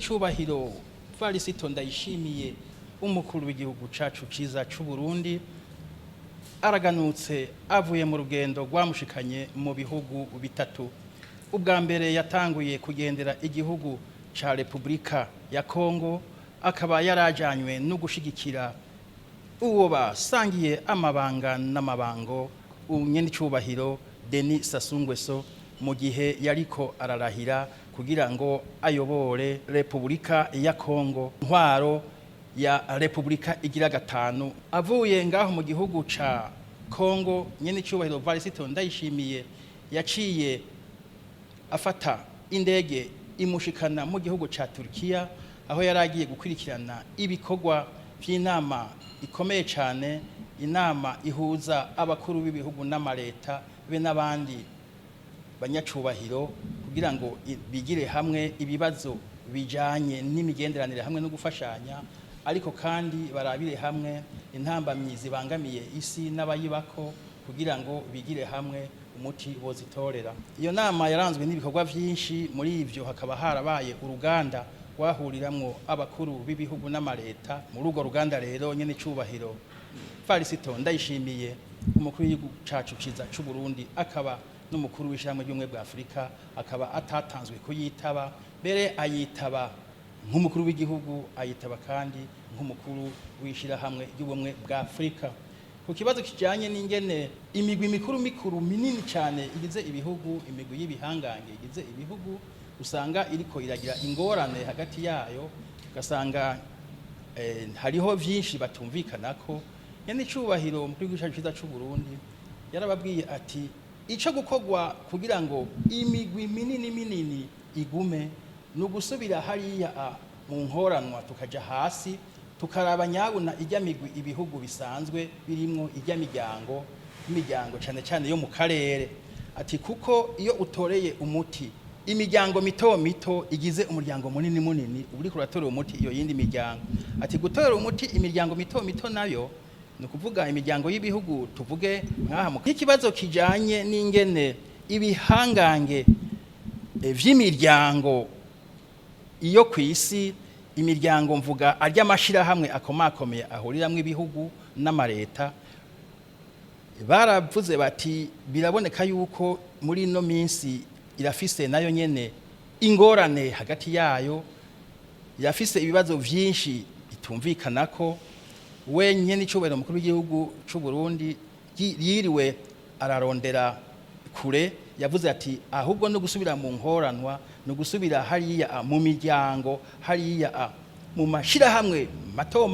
icubahiro Varisito Ndayishimiye umukuru w'igihugu cacu ciza c'u Burundi araganutse avuye mu rugendo rwamushikanye mu bihugu bitatu. Ubwa mbere yatanguye kugendera igihugu ca Republika ya Kongo, akaba yarajanywe no gushigikira uwo basangiye amabanga n'amabango Nyenicubahiro Denis Sassou Nguesso mu gihe yariko ararahira kugira ngo ayobore Republika ya Kongo, ntwaro ya Republika igira gatanu. Avuye ngaho mu gihugu ca Kongo, Nyenicubahiro Varisito Ndayishimiye yaciye afata indege imushikana mu gihugu ca Turkiya, aho yaragiye gukurikirana ibikorwa by'inama ikomeye cyane, inama ihuza abakuru b'ibihugu n'amareta be n'abandi banyacubahiro kugira ngo bigire hamwe ibibazo bijanye n'imigenderanire hamwe no gufashanya, ariko kandi barabire hamwe intambamyi zibangamiye isi n'abayibako kugira ngo bigire hamwe umuti bozitorera. Iyo nama yaranzwe n'ibikorwa byinshi, muri ivyo hakaba harabaye uruganda wahuriramwo abakuru b'ibihugu n'amareta. Muri urwo ruganda rero Nyenicubahiro Varisito Ndayishimiye umukuru w'igihugu cacu ciza c'u Burundi akaba n'umukuru w'ishyirahamwe ry'ubumwe bwa Afurika akaba atatanzwe kuyitaba, mbere ayitaba nk'umukuru w'igihugu, ayitaba kandi nk'umukuru w'ishyirahamwe ry'ubumwe bwa Afurika. Ku kibazo kijanye n'ingene imigwi mikuru minini cyane igize ibihugu, imigwi y'ibihangange igize ibihugu usanga iriko iragira ingorane hagati yayo, ugasanga hariho vyinshi batumvikanako. Nyenicubahiro umukuru w'igihugu ciza c'u Burundi yarababwiye ati ico gukogwa kugira ngo imigwi minini igume no gusubira hariya mu nkoranwa tukaja hasi tukaraba nyabuna ijya migwi ibihugu bisanzwe birimwo ijya imiryango cyane cyane yo mu karere. Ati kuko iyo utoreye umuti imiryango mito igize umuryango munini uri kuratorera umuti iyo yindi miryango, ati gutorera umuti imiryango mito nayo no kuvuga imiryango y'ibihugu tuvuge nkaha mu kibazo kijanye n'ingene ibihangange vy'imiryango iyo kwisi, imiryango mvuga arya mashira hamwe akomakomeye ahuriramwe ibihugu n'amareta, baravuze bati biraboneka yuko muri no minsi irafise nayo nyene ingorane hagati yayo, irafise ibibazo vyinshi itumvikanako. We Nyenicubahiro umukuru w'igihugu c'u Burundi yiriwe ararondera kure, yavuze ati ahubwo no gusubira mu nkoranwa, no gusubira hariya mu miryango, hariya mu mashirahamwe mato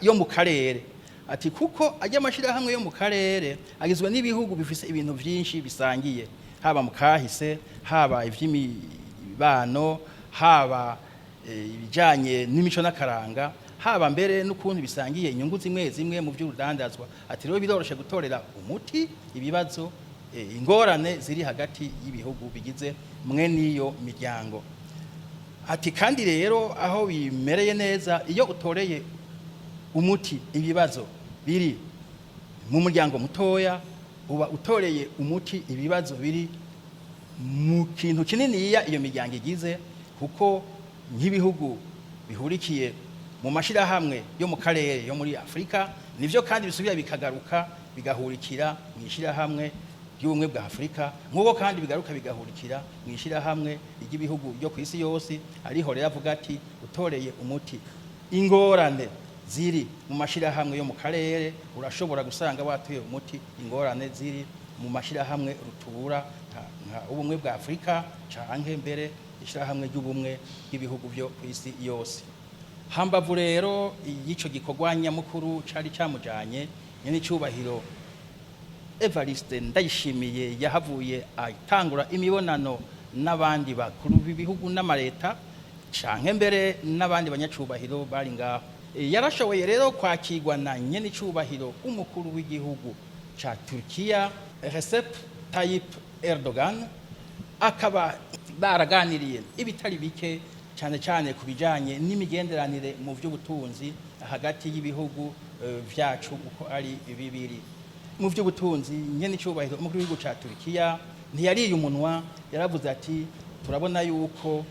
yo mu karere. Ati kuko ajya amashirahamwe yo mu karere agizwe n'ibihugu bifise ibintu vyinshi bisangiye, haba mu kahise, haba ivy'imibano, haba ibijanye n'imico n'akaranga, haba mbere n'ukuntu bisangiye inyungu zimwe mu by'urudandazwa. Ati rero biroroshe gutorera umuti ibibazo ingorane ziri hagati y'ibihugu bigize mwe n'iyo miryango. Ati kandi rero aho bimereye neza, iyo utoreye umuti ibibazo biri mu muryango mutoya, uba utoreye umuti ibibazo biri mu kintu kininiya iyo miryango igize, kuko nk'ibihugu bihurikiye mu mashirahamwe yo mu karere yo muri Afrika nivyo kandi bisubira bikagaruka bigahurikira mu ishirahamwe y'ubumwe bwa Afrika, nk'uko kandi bigaruka bigahurikira mu ishirahamwe ry'ibihugu byo kwisi yose. Ariho rero avuga ati utoreye umuti ingorane ziri mu mashirahamwe yo mu karere, urashobora gusanga watoye umuti ingorane ziri mu mashirahamwe rutura nka ubumwe bwa Afrika canke mbere ishirahamwe ry'ubumwe bw'ibihugu byo kwisi yose. Hambavu rero yico gikorwa nyamukuru cari camujanye, Nyenicubahiro Evariste Ndayishimiye yahavuye atangura imibonano n'abandi bakuru b'ibihugu n'amareta canke mbere n'abandi banyacubahiro bari ngaho. Yarashoboye rero kwakirwa na Nyenicubahiro umukuru w'igihugu ca Turkiya Recep Tayyip Erdogan, akaba baraganiriye ibitari bike cyane ku bijanye n'imigenderanire mu by'ubutunzi hagati y'ibihugu vyacu uko ari bibiri. Mu by'ubutunzi Nyenicubahiro umukuru w'igihugu ca Turkiya ntiyariye umunwa, yaravuze ati turabona yuko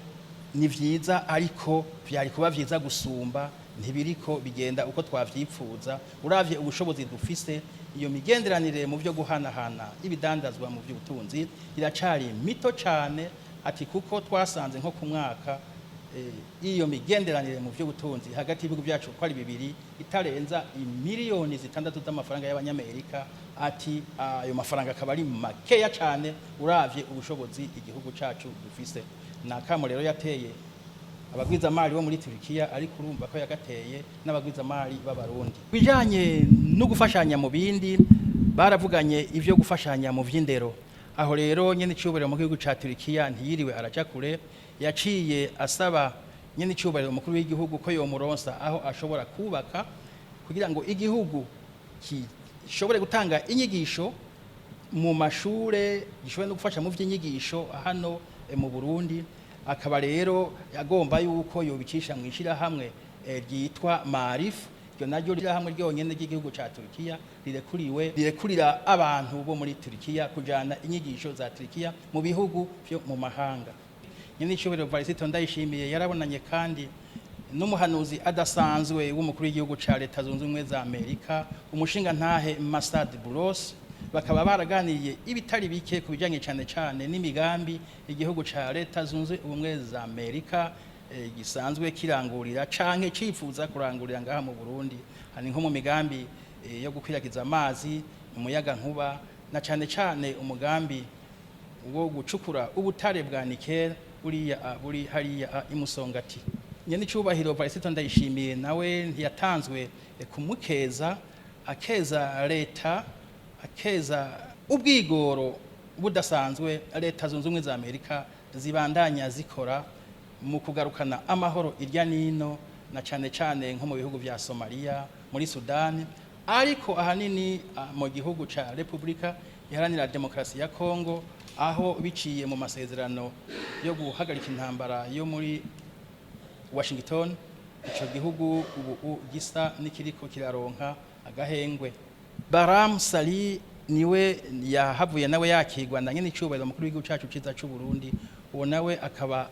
ni vyiza ariko vyari kuba vyiza gusumba ntibiriko bigenda uko twavyipfuza uravye ubushobozi dufise iyo migenderanire mu byo guhanahana ibidandazwa mu by'ubutunzi iracari mito cyane ati kuko twasanze nko ku mwaka iyo migenderanire mu by'ubutunzi hagati y'ibihugu byacu ko ari bibiri itarenza imiliyoni 6 z'amafaranga y'abanyamerika ati ayo mafaranga akaba ari makeya cyane uravye ubushobozi igihugu cyacu dufise nakamo rero yateye abagwizamari bo muri Turkiya ariko urumva ko yagateye n'abagwizamari b'abarundi bijanye no gufashanya mu bindi baravuganye ivyo gufashanya mu vy'indero aho rero nyene cyubahiro mu gihugu ca Turkiya ntiyiriwe araca kure yaciye asaba nyene cyubahiro umukuru w'igihugu ko yomuronsa aho ashobora kubaka kugira ngo igihugu gishobore gutanga inyigisho mu mashure gishobore no gufasha mu vy'inyigisho hano mu Burundi akaba rero yagomba yuko yobicisha mwishira hamwe ryitwa Marif ryo naryo rira hamwe ryonyene ry'igihugu ca Turkiya rirekurira abantu bo muri Turkiya kujana inyigisho za Turkiya mu bihugu byo mu mahanga nyene cyobero Varisito Ndayishimiye yarabonanye kandi n'umuhanuzi adasanzwe w'umukuru w'igihugu ca Leta Zunze Ubumwe za Amerika umushinga ntahe Masad Bulos bakaba baraganiriye ibitari bike kubijanye cyane n'imigambi igihugu ca Leta Zunze Ubumwe za Amerika gisanzwe kirangurira canke cifuza kurangurira ngaha mu Burundi hani nko mu migambi yo gukwiragiza amazi umuyaga nkuba na cyane umugambi wo gucukura ubutare bwa Nikel buri hariya imusongati nyene cyubahiro Varisito Ndayishimiye nawe ntiyatanzwe kumukeza akeza leta akeza ubwigoro budasanzwe Leta Zunze Ubumwe za Amerika zibandanya zikora mu kugarukana amahoro irya nino na cyane nko mu bihugu vya Somalia muri Sudan ariko ahanini mu gihugu ca Republika Iharanira Demokarasi ya Kongo aho biciye mu masezerano yo guhagarika intambara yo muri Washington ico gihugu ubu gisa nikiriko kiraronka agahengwe Baram Sali niwe yahavuye nawe yakigwa na nyene cyubahiro mukuru w'igihugu cyacu ciza cy'u Burundi uwo nawe akaba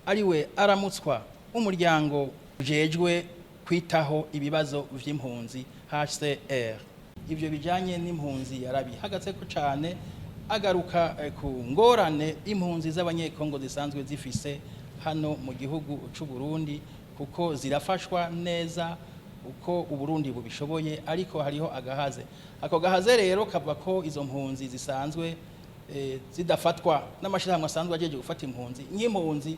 ariwe aramutswa umuryango ujejwe kwitaho ibibazo vy'impunzi HCR ivyo bijanye n'impunzi yarabihagatse ko cyane agaruka ku ngorane impunzi z'abanyekongo zisanzwe zifise hano mu gihugu cy'u Burundi kuko zirafashwa neza uko uburundi bubishoboye ariko hariho agahaze ako gahaze rero kava ko izo mpunzi zisanzwe zidafatwa n'amashirahamwe asanzwe ajeje gufata impunzi nk'impunzi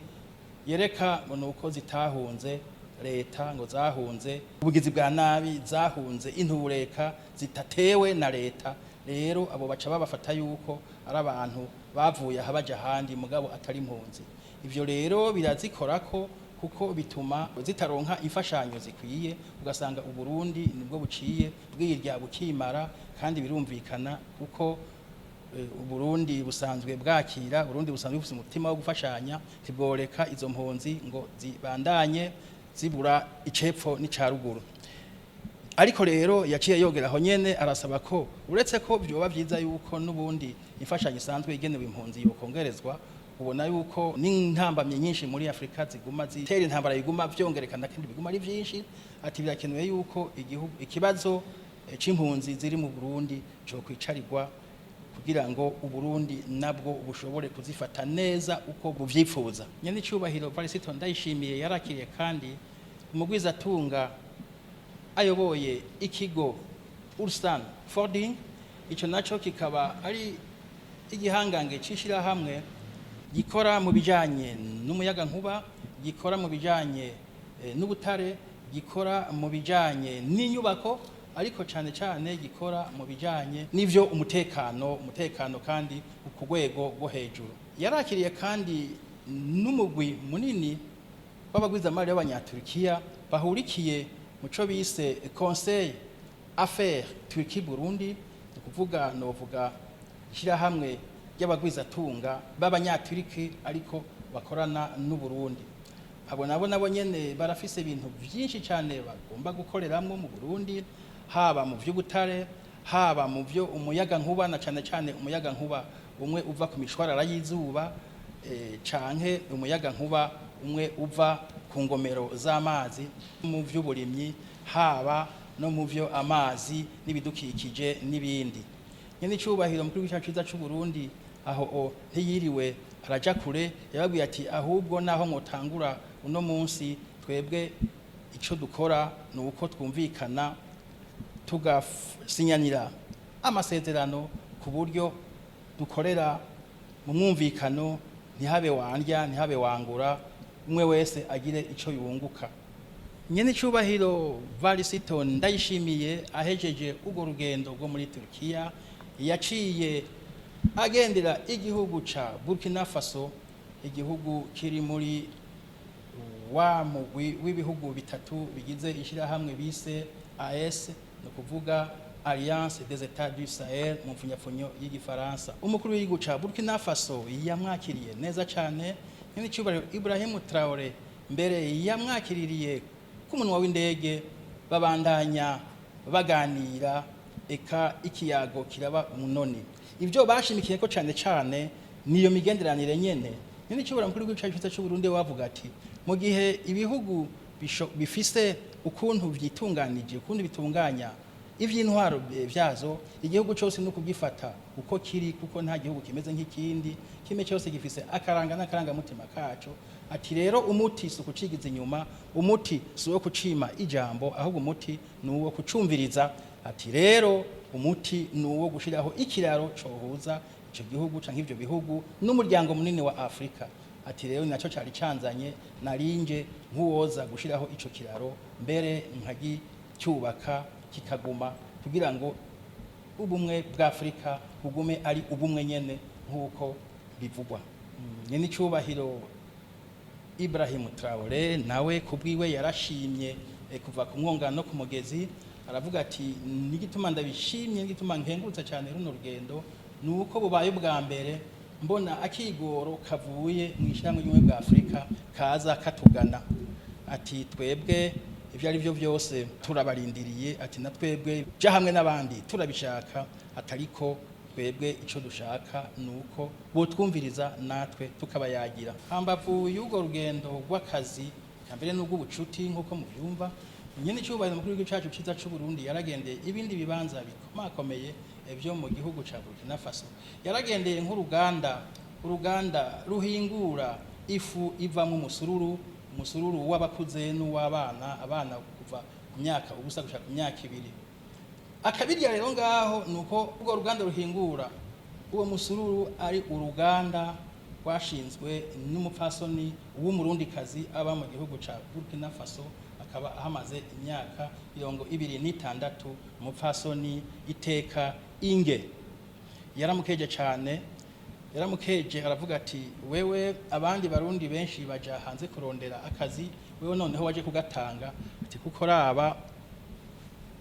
yereka nuko zitahunze leta ngo zahunze ubugizi bwa nabi zahunze intureka zitatewe na leta rero abo baca babafata yuko ari abantu bavuye ahabaja handi mugabo atari impunzi ivyo rero birazikorako kuko bituma zitaronka imfashanyo zikwiye ugasanga uburundi nibwo buciye bwirya bukimara kandi birumvikana kuko uburundi busanzwe bwakira uburundi busanzwe bufite umutima wo gufashanya tibworeka izo mpunzi ngo zibandanye zibura icepfo n'icaruguru ariko rero yaciye yogeraho nyene arasaba ko uretse ko byoba byiza yuko nubundi imfashanyo isanzwe igenewe impunzi yokongerezwa ubona yuko n'intambamye nyinshi muri Afrika ziguma zitera intambara biguma vyongerekana kandi biguma ari vyinshi ati birakenewe yuko ikibazo c'impunzi ziri mu Burundi cyo kwicarirwa kugira ngo uburundi nabwo bushobore kuzifata neza uko buvyifuza nyene cyubahiro Varisito Ndayishimiye yarakiriye kandi umugwiza tunga ayoboye ikigo Ulsan Fording ico naco kikaba ari igihangange cishira hamwe gikora mu bijanye n'umuyaga nkuba gikora mu bijanye n'ubutare gikora mu bijanye n'inyubako ariko cyane gikora mu bijanye n'ivyo umutekano kandi ku rwego rwo hejuru yarakiriye kandi n'umugwi munini w'abagwizamari b'abanyaturikiya bahurikiye mu co bise Conseil Affaires Turki Burundi kuvuga novuga shira hamwe y'abagwizatunga b'abanyaturiki ariko bakorana n'u Burundi abo nabo nyene barafise ibintu byinshi cyane bagomba gukoreramwo mu Burundi haba mu vy'ubutare haba mu vyo umuyaga nkuba na cyane umuyaga nkuba umwe uva ku mishwarara y'izuba canke umuyaga nkuba umwe uva ku ngomero z'amazi mu vy'uburimyi haba no mu vyo amazi n'ibidukikije n'ibindi. Nyene icubahiro mukuru w'icacu ciza c'u Burundi aho ntiyiriwe araja kure, yababwiye ati ahubwo naho mwotangura uno munsi twebwe ico dukora ni uko twumvikana tugasinyanira amasezerano ku buryo dukorera mu mwumvikano, ntihabe wandya ntihabe wangura, umwe wese agire ico yunguka. Nyene icubahiro Varisito Ndayishimiye ahejeje urwo rugendo rwo muri Turkiya, yaciye agendera igihugu ca Burkina Faso, igihugu kiri muri wa mugwi w'ibihugu bitatu bigize ishirahamwe bise AES, no kuvuga Alliance des États du Sahel mu mfunyapfunyo y'igifaransa. Umukuru w'igihugu ca Burkina Faso yamwakiriye neza cane. Nyene icubahiro Ibrahim Traoré mbere yamwakiririye ku munwa w'indege, babandanya baganira, eka ikiyago kiraba umunoni. Ivyo bashimikiye ko cane niyo migenderanire nyene. Nyene icubahiro mukuru w'igihugu cacu c'u Burundi wavuga ati mu gihe ibihugu bifise ukuntu vyitunganije, ukuntu bitunganya ivy'intwaro vyazo, igihugu cyose no kugifata uko kiri, kuko nta gihugu kimeze nk'ikindi, kimwe cyose gifise akaranga n'akarangamutima kaco. Ati rero umuti si ukucigiza inyuma, umuti si uwo kucima ijambo, ahubwo umuti ni uwo kucumviriza. Ati rero umuti ni uwo gushiraho ikiraro cohuza ico gihugu canke ivyo bihugu n'umuryango munini wa Afrika. Ati rero naco cari canzanye, narinje nk'uwoza gushiraho ico kiraro, mbere nkagicyubaka kikaguma, kugira ngo ubumwe bwa Afrika bugume ari ubumwe nyene nk'uko bivugwa. Nyene icubahiro Ibrahim Traoré nawe kubwiwe yarashimye kuva ku mwongano ku mugezi, aravuga ati nigituma ndabishimye, nigituma nkengurutse cyane runo rugendo, nuko bubaye bwa mbere mbona akigoro kavuye mu ishyirahamwe ry'ubumwe bwa Afrika kaza katugana. Ati twebwe ivyo ari byo byose turabarindiriye, ati na twebwe ja hamwe n'abandi turabishaka, atariko twebwe ico dushaka nuko botwumviriza natwe tukabayagira. Hambavu y'ugo rugendo rw'akazi kambere n'ubw'ubucuti nk'uko muvyumva, nyene icubahiro mukuru w'igihugu cacu ciza c'u Burundi yaragendeye ibindi bibanza bikomakomeye vyo mu gihugu ca Burkina Faso. Yaragendeye nk'uruganda ruhingura ifu ivamwo umusururu w'abakuze n'uw'abana, abana kuva ku myaka ubusa gushaka ku myaka 2. Akabirya rero ngaho nuko urwo ruganda ruhingura uwo musururu ari uruganda rwashinzwe n'umupfasoni w'umurundikazi aba mu gihugu ca Burkina Faso, akaba ahamaze imyaka 26, umupfasoni Iteka Inge. Yaramukeje cane, yaramukeje aravuga ati wewe abandi barundi benshi baja hanze kurondera akazi, wewe noneho waje kugatanga. Ati kuko raba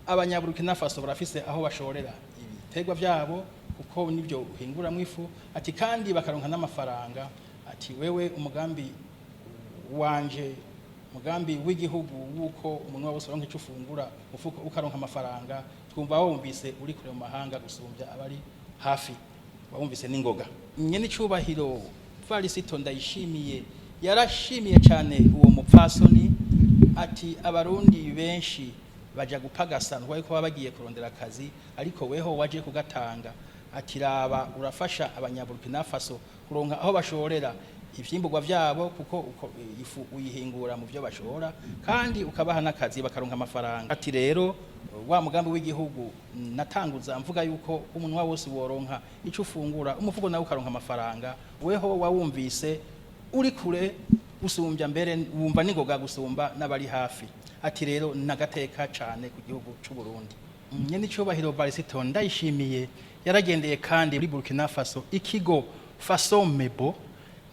abanyaburukina Faso barafise aho bashorera ibiterwa vyabo, kuko nivyo uhingura mwifu. Ati kandi bakaronka n'amafaranga. Ati wewe umugambi wanje, umugambi w'igihugu wuko umuntu wose aronka ico ufungura ufuko ukaronka amafaranga, twumva wumvise uri kure mu mahanga gusumbya abari hafi, wumvise n'ingoga. Nyene icubahiro Varisito Ndayishimiye yarashimiye cyane uwo mupfasoni. Ati abarundi benshi baja gupagasanwa ariko bagiye kurondera akazi, ariko weho waje kugatanga. Ati raba urafasha abanyaburkina Faso kuronka aho bashorera ivyimburwa vyabo, kuko ifu uyihingura mu byo bashora, kandi ukabaha n'akazi bakaronka amafaranga. Ati rero wa mugambi w'igihugu natanguza mvuga yuko umuntu wose woronka ico ufungura, umufuko nawe ukaronka amafaranga, weho wawumvise uri kure gusumbya, mbere wumva ningoga gusumba n'abari hafi. Ati rero nagateka cane ku gihugu c'u Burundi. Nyene icubahiro Varisito Ndayishimiye yaragendeye kandi muri Burkina Faso ikigo Fasomebo,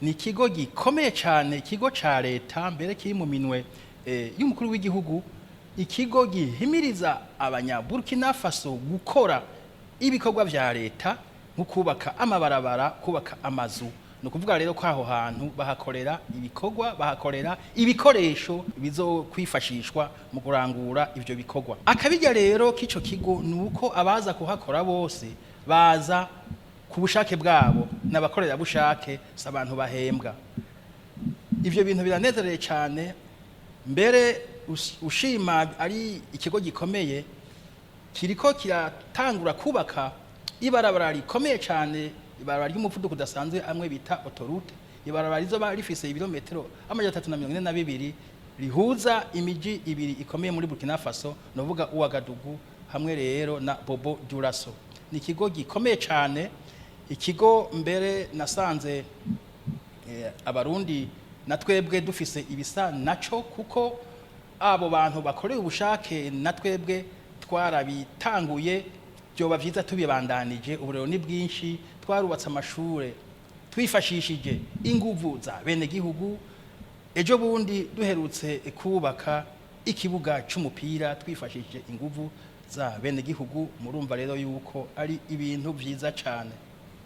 ni ikigo gikomeye cyane, ikigo ca leta mbere kiri mu minwe y'umukuru w'igihugu, ikigo gihimiriza abanyaburkina Faso gukora ibikorwa vya leta nko kubaka amabarabara, kubaka amazu. No kuvuga rero ko aho hantu bahakorera ibikorwa, bahakorera ibikoresho bizo kwifashishwa mu kurangura ivyo bikorwa. Akabirya rero k'ico kigo nuko abaza kuhakora bose baza ku bushake bwabo, n'abakorera bushake, s'abantu bahembwa. ivyo bintu biranezereye cyane, mbere ushima ari ikigo gikomeye kiriko kiratangura kubaka ibarabara rikomeye cyane, ibarabara ry'umuvuduko udasanzwe amwe bita autoroute. Ibarabara rizoba rifise ibirometero 342 rihuza imiji ibiri ikomeye muri Burkina Faso, novuga Ouagadougou hamwe rero na Bobo Dioulasso. Ni ikigo gikomeye cyane, ikigo mbere nasanze abarundi natwebwe dufise ibisa naco, kuko abo bantu bakoreye ubushake natwebwe twarabitanguye, byoba vyiza tubibandanije. Ubu rero ni bwinshi, twarubatse amashure twifashishije inguvu za bene gihugu. Ejo bundi duherutse kubaka ikibuga c'umupira twifashishije inguvu za bene gihugu. Murumva rero yuko ari ibintu vyiza cane.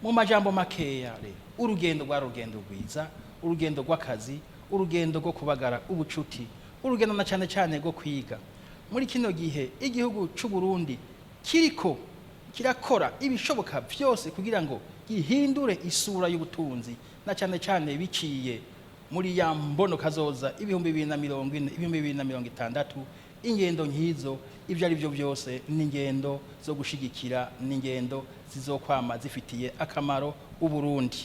Mu majambo makeya rero, urugendo rwiza, urugendo rw'akazi, urugendo rwo kubagara ubucuti, urugendo na cyane cyane rwo kwiga. Muri kino gihe igihugu c'u Burundi kiriko kirakora ibishoboka vyose kugira ngo gihindure isura y'ubutunzi, na cyane cyane biciye muri ya mbono kazoza 2040 2060. Ingendo nkizo ivyo ari byo byose n'ingendo zo gushigikira, n'ingendo zizokwama zifitiye akamaro u Burundi.